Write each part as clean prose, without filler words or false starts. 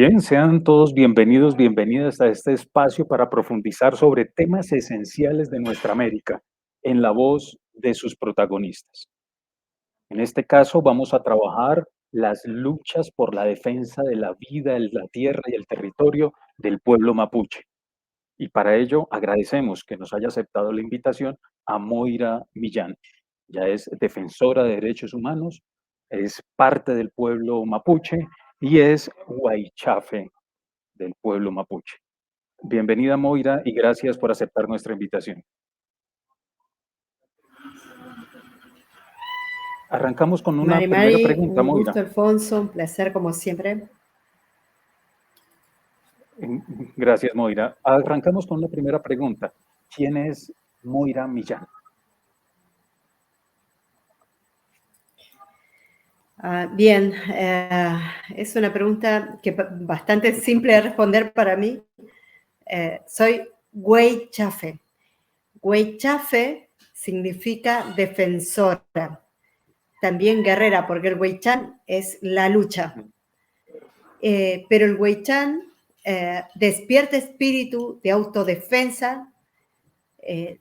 Bien, sean todos bienvenidos, bienvenidas a este espacio para profundizar sobre temas esenciales de nuestra América, en la voz de sus protagonistas. En este caso vamos a trabajar las luchas por la defensa de la vida, la tierra y el territorio del pueblo mapuche. Y para ello agradecemos que nos haya aceptado la invitación a Moira Millán. Ya es defensora de derechos humanos, es parte del pueblo mapuche y es huaychafe del pueblo mapuche. Bienvenida, Moira, y gracias por aceptar nuestra invitación. Arrancamos con una primera Mari, pregunta, un Moira. gusto, Alfonso, un placer como siempre. Gracias, Moira. Arrancamos con la primera pregunta. ¿Quién es Moira Millán? Bien, es una pregunta que bastante simple de responder para mí. Soy huaychafe. Huaychafe significa defensora, también guerrera, porque el huaychán es la lucha. Pero el huaychán despierta espíritu de autodefensa que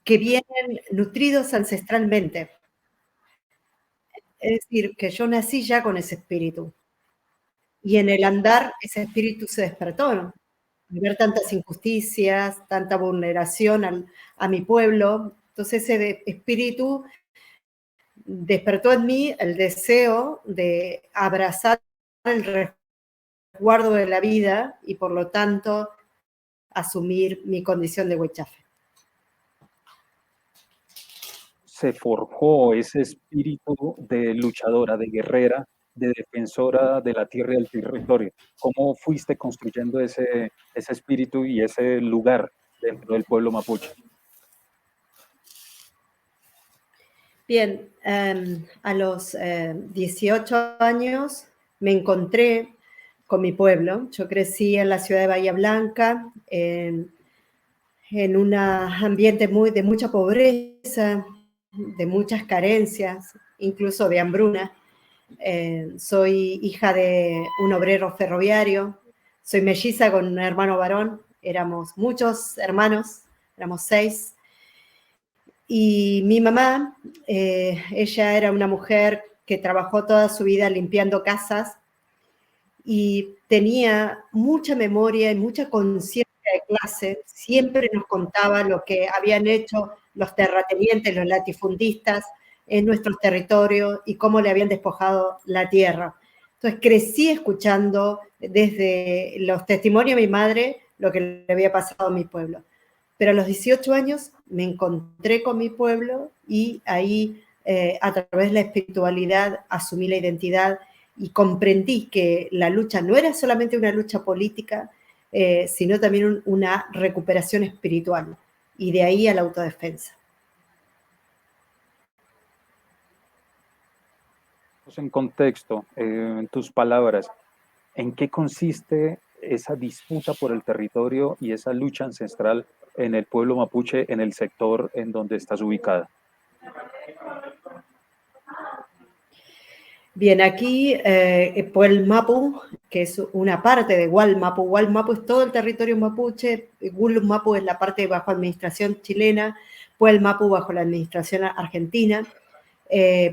vienen nutridos ancestralmente. Es decir, que yo nací ya con ese espíritu. Y en el andar ese espíritu se despertó, ¿no? Al ver tantas injusticias, tanta vulneración a mi pueblo. Entonces ese espíritu despertó en mí el deseo de abrazar el resguardo de la vida y por lo tanto asumir mi condición de huichafe. Se forjó ese espíritu de luchadora, de guerrera, de defensora de la tierra y del territorio. ¿Cómo fuiste construyendo ese espíritu y ese lugar dentro del pueblo mapuche? Bien, a los 18 años me encontré con mi pueblo. Yo crecí en la ciudad de Bahía Blanca, en un ambiente de mucha pobreza, de muchas carencias, incluso de hambruna. Soy hija de un obrero ferroviario, soy melliza con un hermano varón, éramos muchos hermanos, éramos 6. Y mi mamá, ella era una mujer que trabajó toda su vida limpiando casas y tenía mucha memoria y mucha conciencia de clase. Siempre nos contaba lo que habían hecho los terratenientes, los latifundistas en nuestros territorios y cómo le habían despojado la tierra. Entonces crecí escuchando desde los testimonios de mi madre lo que le había pasado a mi pueblo. Pero a los 18 años me encontré con mi pueblo y ahí, a través de la espiritualidad, asumí la identidad y comprendí que la lucha no era solamente una lucha política, sino también una recuperación espiritual. Y de ahí a la autodefensa. En contexto, en tus palabras, ¿en qué consiste esa disputa por el territorio y esa lucha ancestral en el pueblo mapuche, en el sector en donde estás ubicada? Bien, aquí Puelmapu, que es una parte de Gualmapu. Gualmapu es todo el territorio mapuche, Gulmapu es la parte bajo administración chilena, Puelmapu bajo la administración argentina.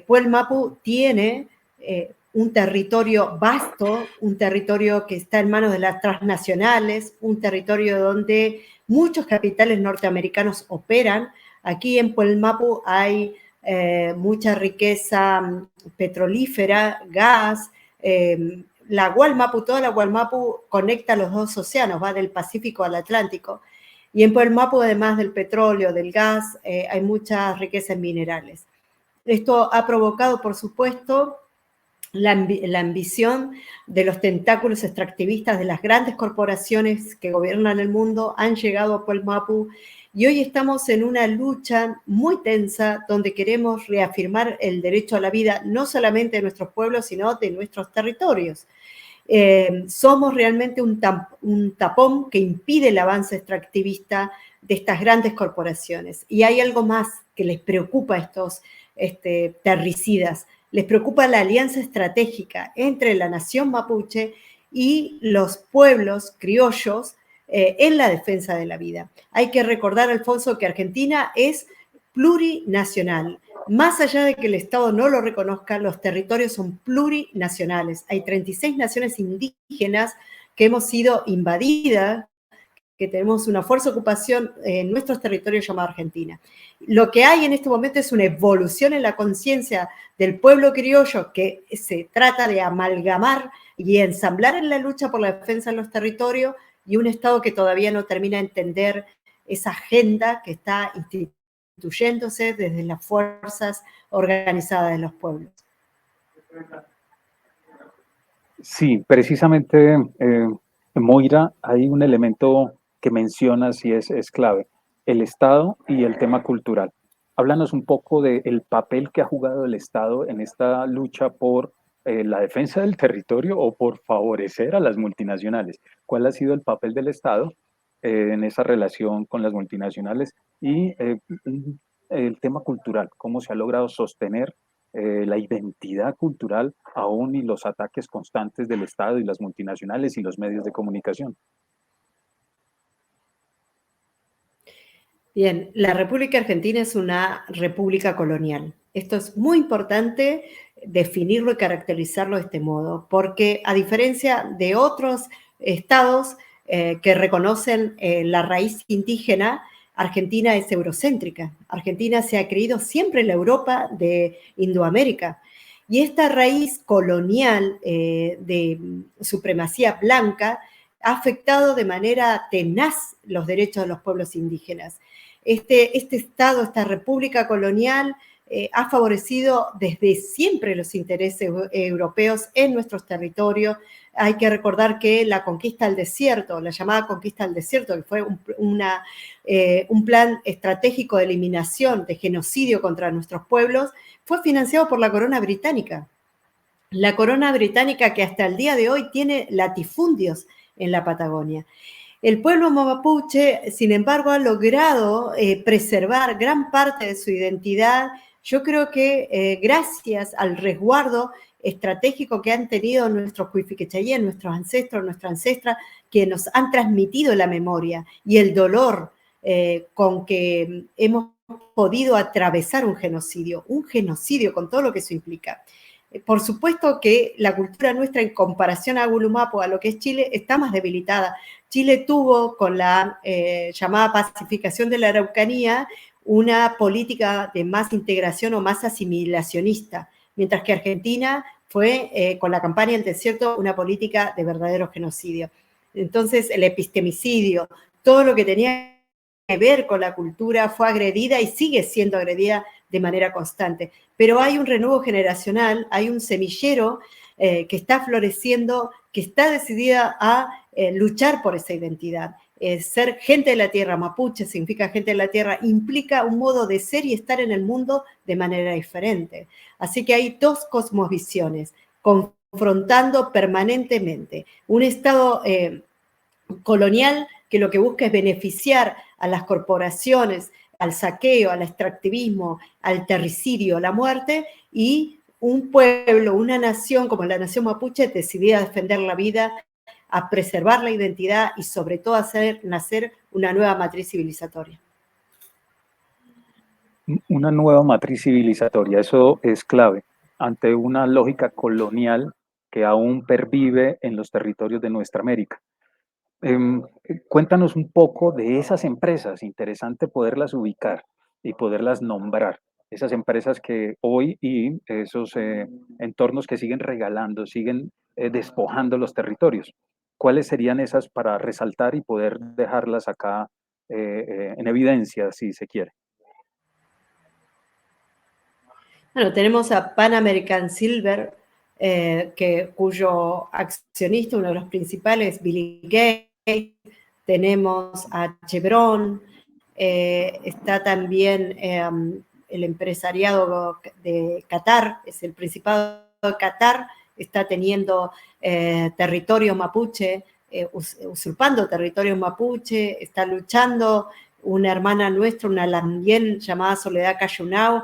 Puelmapu tiene un territorio vasto, un territorio que está en manos de las transnacionales, un territorio donde muchos capitales norteamericanos operan. Aquí en Puelmapu hay mucha riqueza petrolífera, gas. La Gualmapu, toda la Gualmapu conecta los dos océanos, va del Pacífico al Atlántico. Y en Puelmapu, además del petróleo, del gas, hay mucha riqueza en minerales. Esto ha provocado, por supuesto, la ambición de los tentáculos extractivistas de las grandes corporaciones que gobiernan el mundo, han llegado a Puelmapu y hoy estamos en una lucha muy tensa donde queremos reafirmar el derecho a la vida, no solamente de nuestros pueblos, sino de nuestros territorios. Somos realmente un tapón que impide el avance extractivista de estas grandes corporaciones. Y hay algo más que les preocupa a estos terricidas. Les preocupa la alianza estratégica entre la nación mapuche y los pueblos criollos en la defensa de la vida. Hay que recordar, Alfonso, que Argentina es plurinacional. Más allá de que el Estado no lo reconozca, los territorios son plurinacionales. Hay 36 naciones indígenas que hemos sido invadidas, que tenemos una fuerza de ocupación en nuestros territorios llamada Argentina. Lo que hay en este momento es una evolución en la conciencia del pueblo criollo que se trata de amalgamar y ensamblar en la lucha por la defensa de los territorios, y un Estado que todavía no termina de entender esa agenda que está instituyéndose desde las fuerzas organizadas de los pueblos. Sí, precisamente, Moira, hay un elemento que mencionas y es clave, el Estado y el tema cultural. Háblanos un poco del papel que ha jugado el Estado en esta lucha por la defensa del territorio o por favorecer a las multinacionales. ¿Cuál ha sido el papel del Estado en esa relación con las multinacionales? Y el tema cultural, cómo se ha logrado sostener la identidad cultural aún y los ataques constantes del Estado y las multinacionales y los medios de comunicación. Bien, la República Argentina es una república colonial. Esto es muy importante definirlo y caracterizarlo de este modo, porque a diferencia de otros estados que reconocen la raíz indígena, Argentina es eurocéntrica. Argentina se ha creído siempre en la Europa de Indoamérica. Y esta raíz colonial de supremacía blanca ha afectado de manera tenaz los derechos de los pueblos indígenas. Este Estado, esta república colonial, ha favorecido desde siempre los intereses europeos en nuestros territorios. Hay que recordar que la conquista del desierto, la llamada conquista del desierto, que fue un plan estratégico de eliminación, de genocidio contra nuestros pueblos, fue financiado por la corona británica. La corona británica que hasta el día de hoy tiene latifundios en la Patagonia. El pueblo mapuche, sin embargo, ha logrado preservar gran parte de su identidad. Yo creo que gracias al resguardo estratégico que han tenido nuestros cuifiquechayén, nuestros ancestros, nuestras ancestras, que nos han transmitido la memoria y el dolor con que hemos podido atravesar un genocidio con todo lo que eso implica. Por supuesto que la cultura nuestra en comparación a Gulumapo, a lo que es Chile, está más debilitada. Chile tuvo, con la llamada pacificación de la Araucanía, una política de más integración o más asimilacionista, mientras que Argentina fue, con la campaña del desierto, una política de verdadero genocidio. Entonces, el epistemicidio, todo lo que tenía que ver con la cultura fue agredida y sigue siendo agredida de manera constante. Pero hay un renuevo generacional, hay un semillero que está floreciendo, que está decidida a luchar por esa identidad. Ser gente de la tierra, mapuche significa gente de la tierra, implica un modo de ser y estar en el mundo de manera diferente. Así que hay dos cosmovisiones confrontando permanentemente. Un Estado colonial que lo que busca es beneficiar a las corporaciones, al saqueo, al extractivismo, al terricidio, a la muerte, y un pueblo, una nación como la nación mapuche decidida a defender la vida, a preservar la identidad y sobre todo a hacer nacer una nueva matriz civilizatoria. Una nueva matriz civilizatoria, eso es clave, ante una lógica colonial que aún pervive en los territorios de nuestra América. Cuéntanos un poco de esas empresas, interesante poderlas ubicar y poderlas nombrar, esas empresas que hoy y esos entornos que siguen regalando, siguen despojando los territorios. ¿Cuáles serían esas para resaltar y poder dejarlas acá en evidencia, si se quiere? Bueno, tenemos a Pan American Silver, cuyo accionista, uno de los principales, Billy Gates. Tenemos a Chevron, está también el empresariado de Qatar, es el Principado de Qatar, está teniendo territorio mapuche, usurpando territorio mapuche, está luchando una hermana nuestra, una lamien llamada Soledad Cayunao,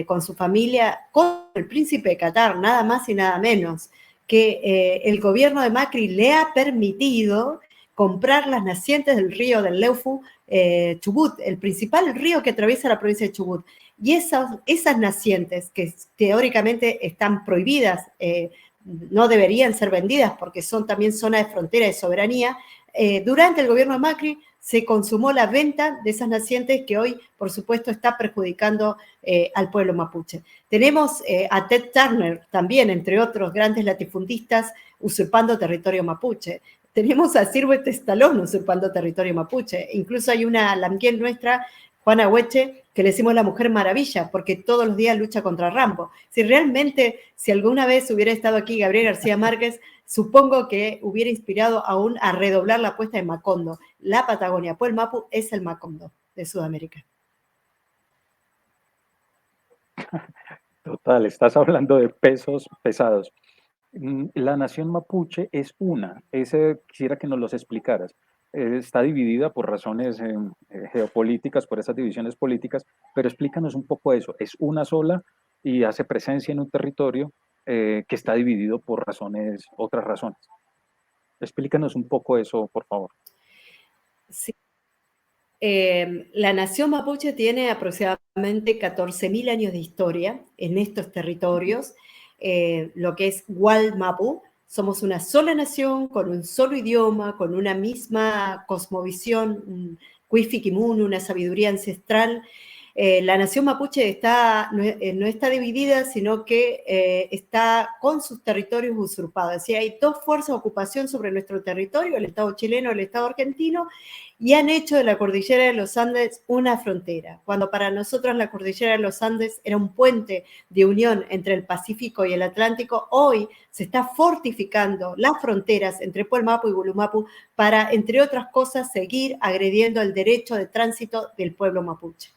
con su familia, con el príncipe de Qatar, nada más y nada menos, que el gobierno de Macri le ha permitido comprar las nacientes del río del Leufu, Chubut, el principal río que atraviesa la provincia de Chubut. Y esas nacientes que teóricamente están prohibidas, no deberían ser vendidas porque son también zona de frontera de soberanía, durante el gobierno de Macri se consumó la venta de esas nacientes que hoy, por supuesto, está perjudicando al pueblo mapuche. Tenemos a Ted Turner también, entre otros grandes latifundistas, usurpando territorio mapuche. Tenemos a Sylvester Stallone usurpando territorio mapuche. Incluso hay una lamguien nuestra, Juana Hueche, que le decimos la Mujer Maravilla, porque todos los días lucha contra Rambo. Si realmente, si alguna vez hubiera estado aquí Gabriel García Márquez, supongo que hubiera inspirado aún a redoblar la apuesta de Macondo. La Patagonia, pues el Mapu es el Macondo de Sudamérica. Total, estás hablando de pesos pesados. La nación mapuche es una, quisiera que nos los explicaras. Está dividida por razones geopolíticas, por esas divisiones políticas, pero explícanos un poco eso. Es una sola y hace presencia en un territorio que está dividido por otras razones. Explícanos un poco eso, por favor. Sí. La nación mapuche tiene aproximadamente 14.000 años de historia en estos territorios. Lo que es Gualmapu, somos una sola nación con un solo idioma, con una misma cosmovisión, un Cuifiquimun, una sabiduría ancestral. La nación mapuche no está dividida, sino que está con sus territorios usurpados. Es decir, hay dos fuerzas de ocupación sobre nuestro territorio, el Estado chileno y el Estado argentino, y han hecho de la cordillera de los Andes una frontera, cuando para nosotros la cordillera de los Andes era un puente de unión entre el Pacífico y el Atlántico. Hoy se está fortificando las fronteras entre Puelmapu y Gulumapu para, entre otras cosas, seguir agrediendo el derecho de tránsito del pueblo mapuche.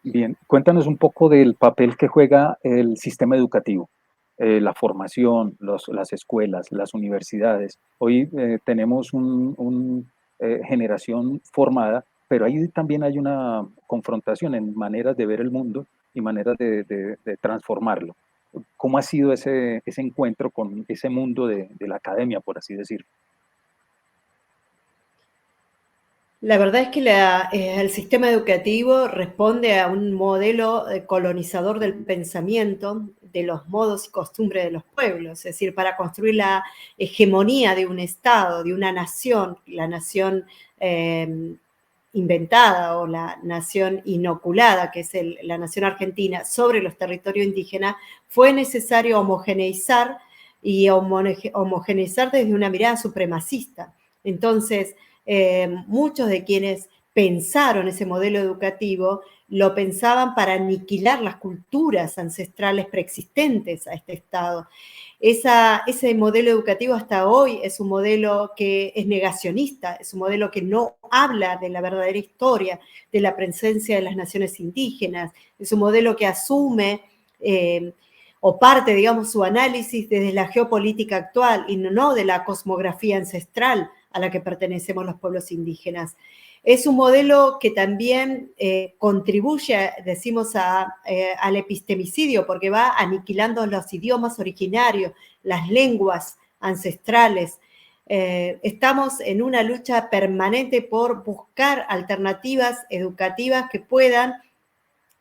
Bien, cuéntanos un poco del papel que juega el sistema educativo, la formación, las escuelas, las universidades. Hoy tenemos una generación formada, pero ahí también hay una confrontación en maneras de ver el mundo y maneras de transformarlo. ¿Cómo ha sido ese encuentro con ese mundo de la academia, por así decirlo? La verdad es que el sistema educativo responde a un modelo colonizador del pensamiento, de los modos y costumbres de los pueblos, es decir, para construir la hegemonía de un Estado, de una nación, la nación inventada o la nación inoculada, que es la nación argentina, sobre los territorios indígenas, fue necesario homogeneizar y homogeneizar desde una mirada supremacista. Entonces, muchos de quienes pensaron ese modelo educativo lo pensaban para aniquilar las culturas ancestrales preexistentes a este Estado. Ese modelo educativo hasta hoy es un modelo que es negacionista, es un modelo que no habla de la verdadera historia, de la presencia de las naciones indígenas, es un modelo que asume o parte, digamos, su análisis desde la geopolítica actual y no de la cosmografía ancestral a la que pertenecemos los pueblos indígenas. Es un modelo que también contribuye, decimos, al epistemicidio, porque va aniquilando los idiomas originarios, las lenguas ancestrales. Estamos en una lucha permanente por buscar alternativas educativas que puedan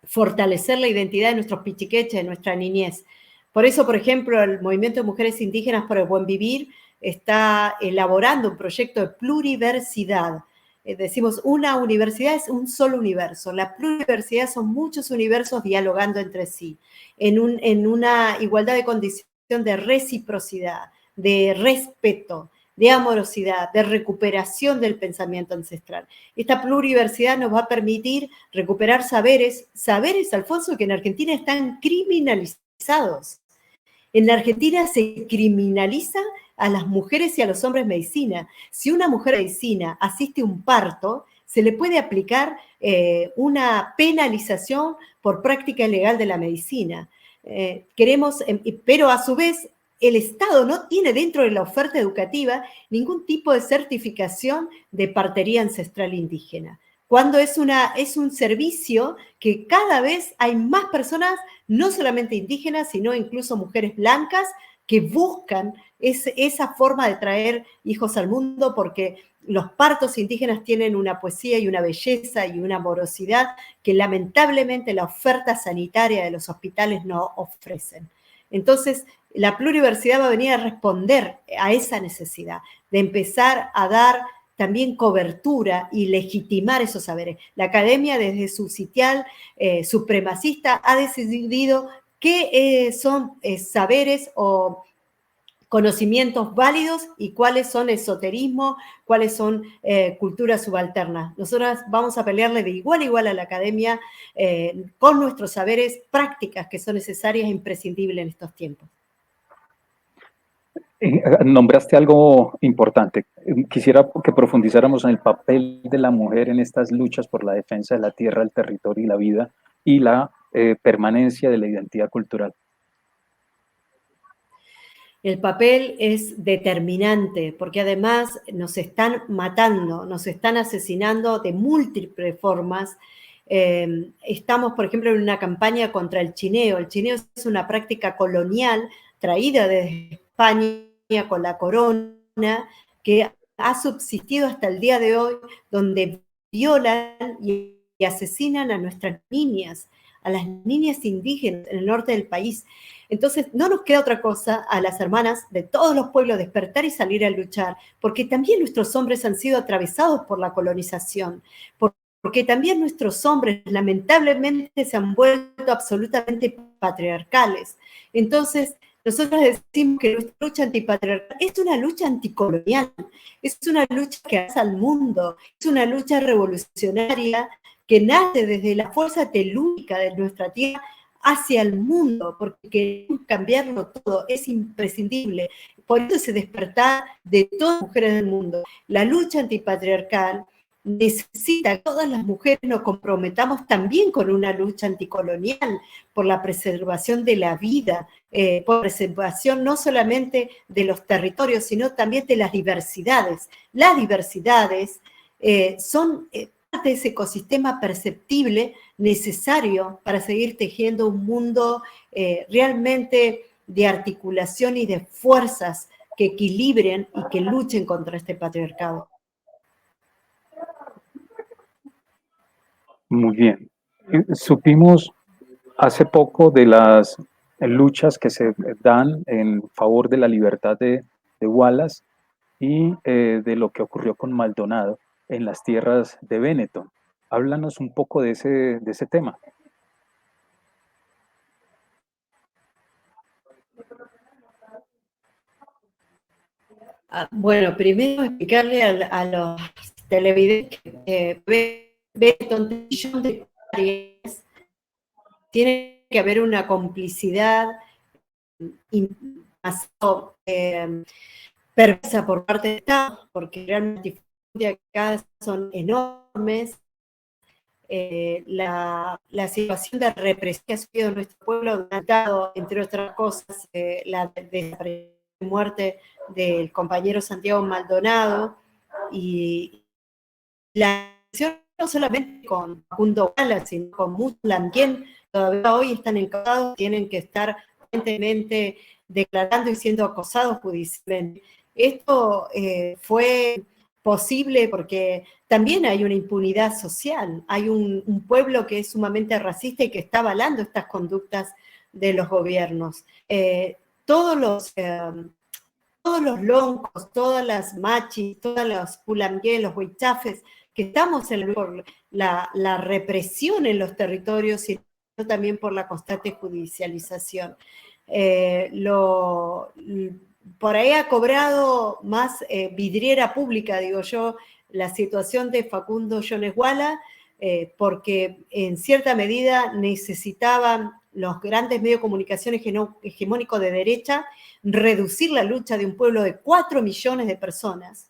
fortalecer la identidad de nuestros pichiqueches, de nuestra niñez. Por eso, por ejemplo, el Movimiento de Mujeres Indígenas por el Buen Vivir está elaborando un proyecto de pluriversidad. Decimos, una universidad es un solo universo. La pluriversidad son muchos universos dialogando entre sí, en una igualdad de condición de reciprocidad, de respeto, de amorosidad, de recuperación del pensamiento ancestral. Esta pluriversidad nos va a permitir recuperar saberes, Alfonso, que en Argentina están criminalizados. En la Argentina se criminaliza a las mujeres y a los hombres medicina. Si una mujer medicina asiste a un parto, se le puede aplicar una penalización por práctica ilegal de la medicina. Pero a su vez, el Estado no tiene dentro de la oferta educativa ningún tipo de certificación de partería ancestral indígena. cuando es un servicio que cada vez hay más personas, no solamente indígenas, sino incluso mujeres blancas, que buscan esa forma de traer hijos al mundo, porque los partos indígenas tienen una poesía y una belleza y una amorosidad que lamentablemente la oferta sanitaria de los hospitales no ofrecen. Entonces, la pluriversidad va a venir a responder a esa necesidad de empezar a dar también cobertura y legitimar esos saberes. La academia, desde su sitial supremacista, ha decidido qué son saberes o conocimientos válidos y cuáles son esoterismo, cuáles son culturas subalternas. Nosotras vamos a pelearle de igual a igual a la academia con nuestros saberes, prácticas que son necesarias e imprescindibles en estos tiempos. Nombraste algo importante. Quisiera que profundizáramos en el papel de la mujer en estas luchas por la defensa de la tierra, el territorio y la vida y la permanencia de la identidad cultural. El papel es determinante porque además nos están matando, nos están asesinando de múltiples formas. Estamos, por ejemplo, en una campaña contra el chineo. El chineo es una práctica colonial traída desde España con la corona que ha subsistido hasta el día de hoy, donde violan y asesinan a nuestras niñas, a las niñas indígenas en el norte del país. Entonces, no nos queda otra cosa a las hermanas de todos los pueblos despertar y salir a luchar, porque también nuestros hombres han sido atravesados por la colonización, porque también nuestros hombres lamentablemente se han vuelto absolutamente patriarcales. Entonces, nosotros decimos que nuestra lucha antipatriarcal es una lucha anticolonial, es una lucha que hace al mundo, es una lucha revolucionaria que nace desde la fuerza telúrica de nuestra tierra hacia el mundo, porque queremos cambiarlo todo, es imprescindible. Por eso ese despertar de todas las mujeres del mundo. La lucha antipatriarcal necesita que todas las mujeres nos comprometamos también con una lucha anticolonial por la preservación de la vida, por la preservación no solamente de los territorios, sino también de las diversidades. Las diversidades son parte de ese ecosistema perceptible necesario para seguir tejiendo un mundo realmente de articulación y de fuerzas que equilibren y que luchen contra este patriarcado. Muy bien. Supimos hace poco de las luchas que se dan en favor de la libertad de Wallace y de lo que ocurrió con Maldonado en las tierras de Benetton. Háblanos un poco de ese tema. Bueno, primero explicarle a los televidentes que Benetton tiene que haber una complicidad perversa por parte del Estado, porque realmente acá son enormes. La situación de represión que ha sufrido nuestro pueblo, entre otras cosas, la muerte del compañero Santiago Maldonado y la acción no solamente con Facundo Wallace, sino con muchos también, todavía hoy están encargados, tienen que estar constantemente declarando y siendo acosados judicialmente. Esto fue posible porque también hay una impunidad social, hay un pueblo que es sumamente racista y que está avalando estas conductas de los gobiernos. Todos los loncos, todas las machis, todos los pulamgués, los huichafes, que estamos por la represión en los territorios, sino también por la constante judicialización. Por ahí ha cobrado más vidriera pública, digo yo, la situación de Facundo Jones Wallace, porque en cierta medida necesitaban los grandes medios de comunicación hegemónicos de derecha reducir la lucha de un pueblo de 4 millones de personas,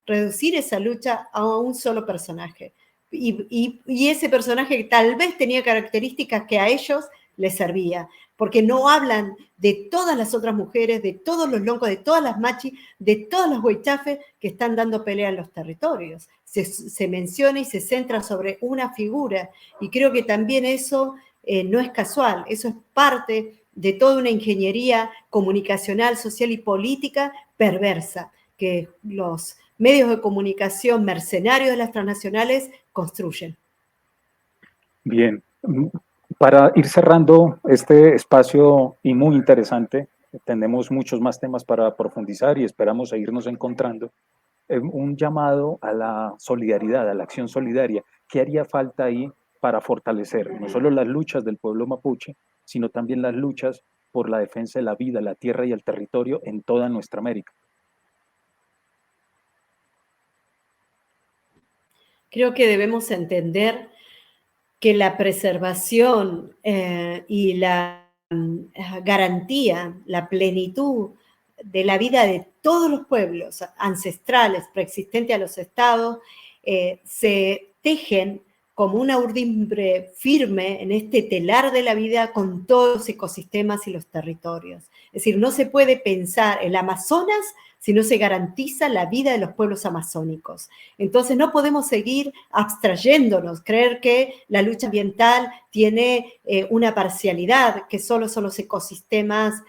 reducir esa lucha a un solo personaje. Y ese personaje tal vez tenía características que a ellos les servía, porque no hablan de todas las otras mujeres, de todos los loncos, de todas las machis, de todas las huichafes que están dando pelea en los territorios. Se menciona y se centra sobre una figura, y creo que también eso no es casual, eso es parte de toda una ingeniería comunicacional, social y política perversa que los medios de comunicación mercenarios de las transnacionales construyen. Bien, para ir cerrando este espacio y muy interesante, tenemos muchos más temas para profundizar y esperamos seguirnos encontrando. Un llamado a la solidaridad, a la acción solidaria. ¿Qué haría falta ahí para fortalecer no solo las luchas del pueblo mapuche, sino también las luchas por la defensa de la vida, la tierra y el territorio en toda nuestra América? Creo que debemos entender que la preservación y la garantía, la plenitud de la vida de todos los pueblos ancestrales preexistentes a los estados se tejen como una urdimbre firme en este telar de la vida con todos los ecosistemas y los territorios. Es decir, no se puede pensar el Amazonas si no se garantiza la vida de los pueblos amazónicos. Entonces no podemos seguir abstrayéndonos, creer que la lucha ambiental tiene una parcialidad, que solo son los ecosistemas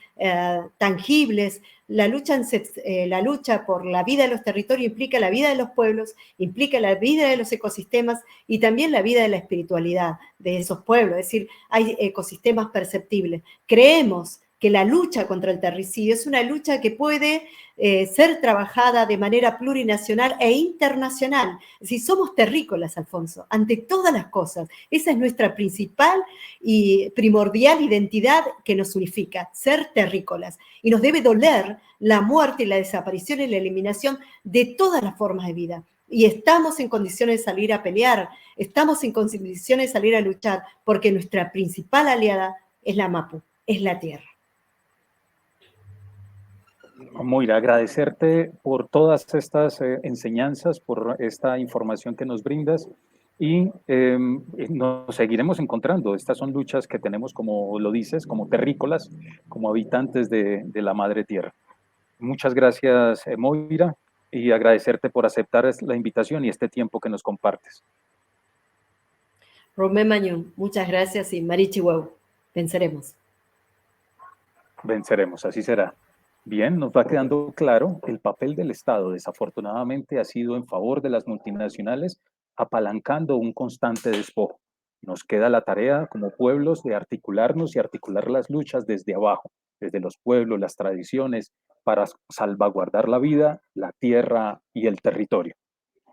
tangibles. La lucha por la vida de los territorios implica la vida de los pueblos, implica la vida de los ecosistemas y también la vida de la espiritualidad de esos pueblos. Es decir, hay ecosistemas perceptibles. Creemos que la lucha contra el terricidio es una lucha que puede ser trabajada de manera plurinacional e internacional. Es decir, somos terrícolas, Alfonso, ante todas las cosas. Esa es nuestra principal y primordial identidad que nos unifica, ser terrícolas. Y nos debe doler la muerte y la desaparición y la eliminación de todas las formas de vida. Y estamos en condiciones de salir a pelear, estamos en condiciones de salir a luchar, porque nuestra principal aliada es la Mapu, es la tierra. Moira, agradecerte por todas estas enseñanzas, por esta información que nos brindas y nos seguiremos encontrando. Estas son luchas que tenemos, como lo dices, como terrícolas, como habitantes de la madre tierra. Muchas gracias, Moira, y agradecerte por aceptar la invitación y este tiempo que nos compartes. Romé Mañón, muchas gracias y Marichi Huevo, venceremos. Venceremos, así será. Bien, nos va quedando claro, el papel del Estado desafortunadamente ha sido en favor de las multinacionales, apalancando un constante despojo. Nos queda la tarea como pueblos de articularnos y articular las luchas desde abajo, desde los pueblos, las tradiciones, para salvaguardar la vida, la tierra y el territorio.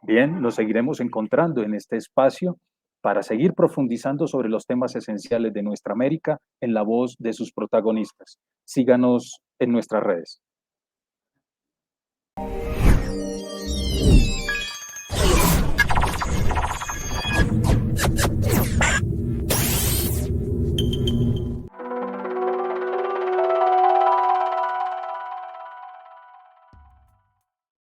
Bien, nos seguiremos encontrando en este espacio para seguir profundizando sobre los temas esenciales de nuestra América en la voz de sus protagonistas. Síganos en nuestras redes.